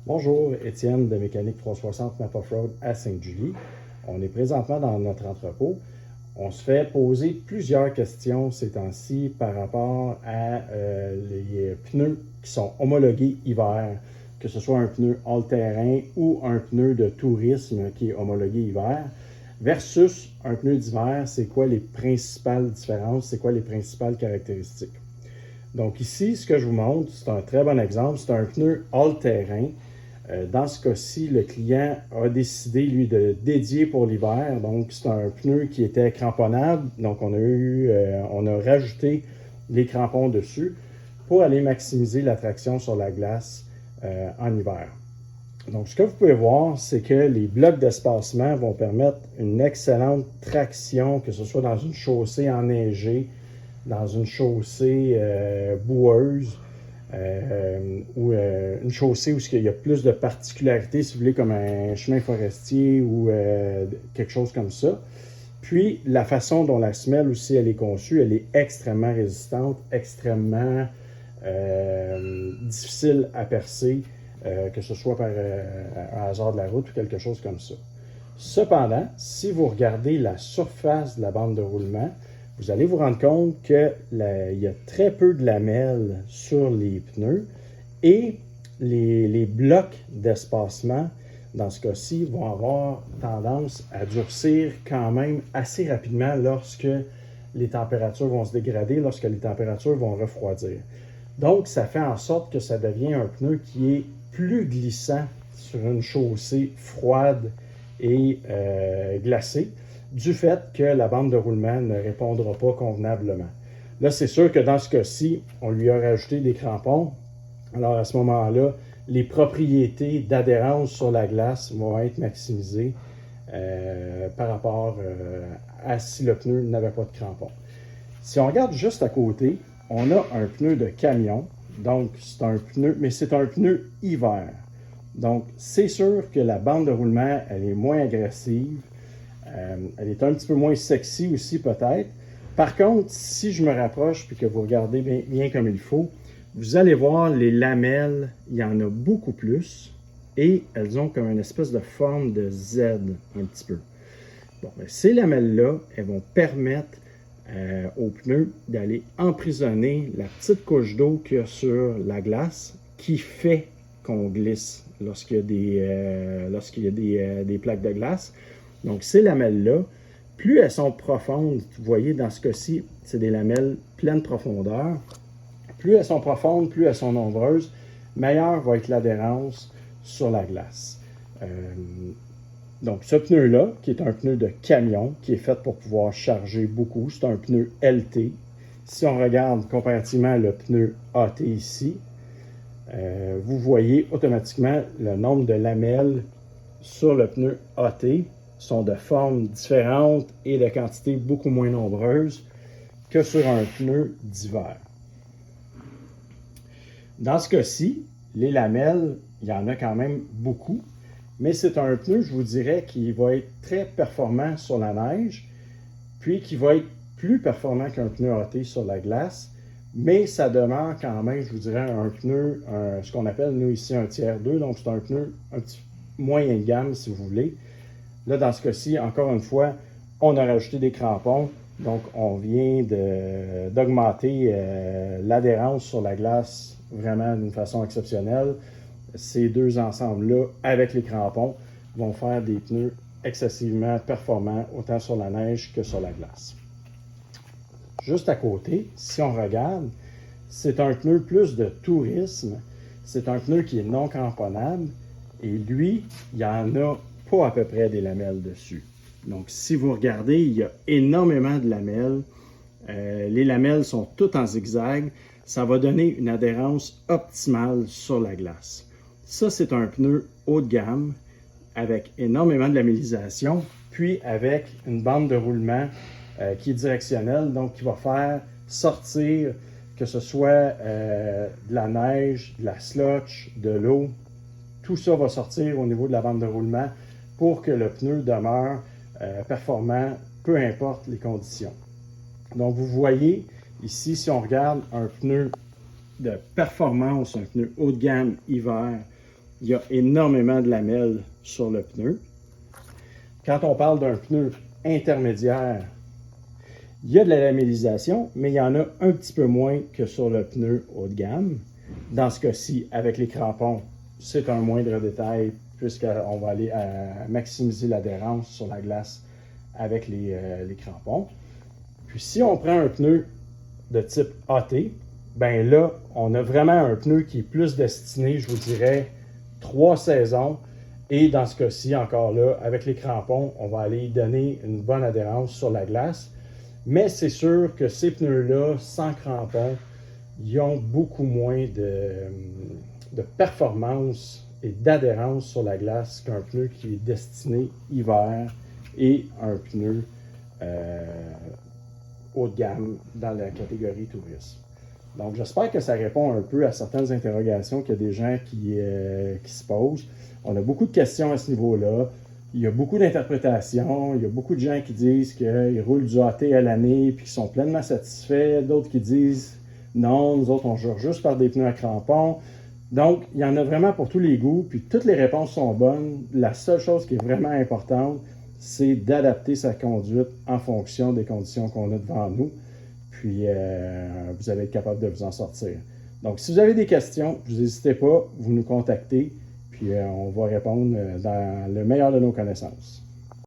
Bonjour, Étienne de Mécanique 360 Map Offroad à Sainte-Julie. On est présentement dans notre entrepôt. On se fait poser plusieurs questions ces temps-ci par rapport à les pneus qui sont homologués hiver, que ce soit un pneu all-terrain ou un pneu de tourisme qui est homologué hiver, versus un pneu d'hiver. C'est quoi les principales différences, c'est quoi les principales caractéristiques? Donc ici, ce que je vous montre, c'est un très bon exemple. C'est un pneu all-terrain. Dans ce cas-ci, le client a décidé, lui, de le dédier pour l'hiver. Donc, c'est un pneu qui était cramponnable. Donc, on a rajouté les crampons dessus pour aller maximiser la traction sur la glace en hiver. Donc, ce que vous pouvez voir, c'est que les blocs d'espacement vont permettre une excellente traction, que ce soit dans une chaussée enneigée, dans une chaussée boueuse, ou une chaussée où il y a plus de particularités, si vous voulez, comme un chemin forestier ou quelque chose comme ça. Puis, la façon dont la semelle aussi, elle est conçue, elle est extrêmement résistante, extrêmement difficile à percer, que ce soit par un hasard de la route ou quelque chose comme ça. Cependant, si vous regardez la surface de la bande de roulement, vous allez vous rendre compte qu'il y a très peu de lamelles sur les pneus et les blocs d'espacement, dans ce cas-ci, vont avoir tendance à durcir quand même assez rapidement lorsque les températures vont se dégrader, lorsque les températures vont refroidir. Donc, ça fait en sorte que ça devient un pneu qui est plus glissant sur une chaussée froide et glacée, du fait que la bande de roulement ne répondra pas convenablement. Là, c'est sûr que dans ce cas-ci, on lui a rajouté des crampons. Alors, à ce moment-là, les propriétés d'adhérence sur la glace vont être maximisées par rapport à si le pneu n'avait pas de crampons. Si on regarde juste à côté, on a un pneu de camion. Donc, c'est un pneu, mais c'est un pneu hiver. Donc, c'est sûr que la bande de roulement, elle est moins agressive. Elle est un petit peu moins sexy aussi, peut-être. Par contre, si je me rapproche et que vous regardez bien comme il faut, vous allez voir les lamelles, il y en a beaucoup plus et elles ont comme une espèce de forme de Z un petit peu. Bon, bien, ces lamelles-là, elles vont permettre aux pneus d'aller emprisonner la petite couche d'eau qu'il y a sur la glace qui fait qu'on glisse lorsqu'il y a des plaques de glace. Donc, ces lamelles-là, plus elles sont profondes, vous voyez dans ce cas-ci, c'est des lamelles pleine profondeur, plus elles sont profondes, plus elles sont nombreuses, meilleure va être l'adhérence sur la glace. Donc, ce pneu-là, qui est un pneu de camion, qui est fait pour pouvoir charger beaucoup, c'est un pneu LT. Si on regarde comparativement le pneu AT ici, vous voyez automatiquement le nombre de lamelles sur le pneu AT sont de formes différentes et de quantités beaucoup moins nombreuses que sur un pneu d'hiver. Dans ce cas-ci, les lamelles, il y en a quand même beaucoup, mais c'est un pneu, je vous dirais, qui va être très performant sur la neige, puis qui va être plus performant qu'un pneu AT sur la glace, mais ça demeure quand même, je vous dirais, un pneu, ce qu'on appelle, nous, ici, un tiers 2, donc c'est un pneu un petit moyen de gamme, si vous voulez. Là, dans ce cas-ci, encore une fois, on a rajouté des crampons, donc on vient d'augmenter l'adhérence sur la glace vraiment d'une façon exceptionnelle. Ces deux ensembles-là, avec les crampons, vont faire des pneus excessivement performants, autant sur la neige que sur la glace. Juste à côté, si on regarde, c'est un pneu plus de tourisme. C'est un pneu qui est non cramponnable et lui, il y en a pas à peu près des lamelles dessus. Donc, si vous regardez, il y a énormément de lamelles. Les lamelles sont toutes en zigzag. Ça va donner une adhérence optimale sur la glace. Ça, c'est un pneu haut de gamme avec énormément de lamellisation, puis avec une bande de roulement qui est directionnelle, donc qui va faire sortir, que ce soit de la neige, de la slush, de l'eau. Tout ça va sortir au niveau de la bande de roulement pour que le pneu demeure performant, peu importe les conditions. Donc, vous voyez ici, si on regarde un pneu de performance, un pneu haut de gamme hiver, il y a énormément de lamelles sur le pneu. Quand on parle d'un pneu intermédiaire, il y a de la lamellisation, mais il y en a un petit peu moins que sur le pneu haut de gamme. Dans ce cas-ci, avec les crampons, c'est un moindre détail puisqu'on va aller maximiser l'adhérence sur la glace avec les crampons. Puis si on prend un pneu de type AT, ben là, on a vraiment un pneu qui est plus destiné, je vous dirais, 3 saisons. Et dans ce cas-ci, encore là, avec les crampons, on va aller donner une bonne adhérence sur la glace. Mais c'est sûr que ces pneus-là, sans crampons, ils ont beaucoup moins de performance et d'adhérence sur la glace qu'un pneu qui est destiné hiver et un pneu haut de gamme dans la catégorie tourisme. Donc, j'espère que ça répond un peu à certaines interrogations qu'il y a des gens qui se posent. On a beaucoup de questions à ce niveau-là. Il y a beaucoup d'interprétations. Il y a beaucoup de gens qui disent qu'ils roulent du AT à l'année et qu'ils sont pleinement satisfaits. D'autres qui disent non, nous autres, on jure juste par des pneus à crampons. Donc, il y en a vraiment pour tous les goûts. Puis, toutes les réponses sont bonnes. La seule chose qui est vraiment importante, c'est d'adapter sa conduite en fonction des conditions qu'on a devant nous. Puis, vous allez être capable de vous en sortir. Donc, si vous avez des questions, vous n'hésitez pas, vous nous contactez, puis on va répondre dans le meilleur de nos connaissances.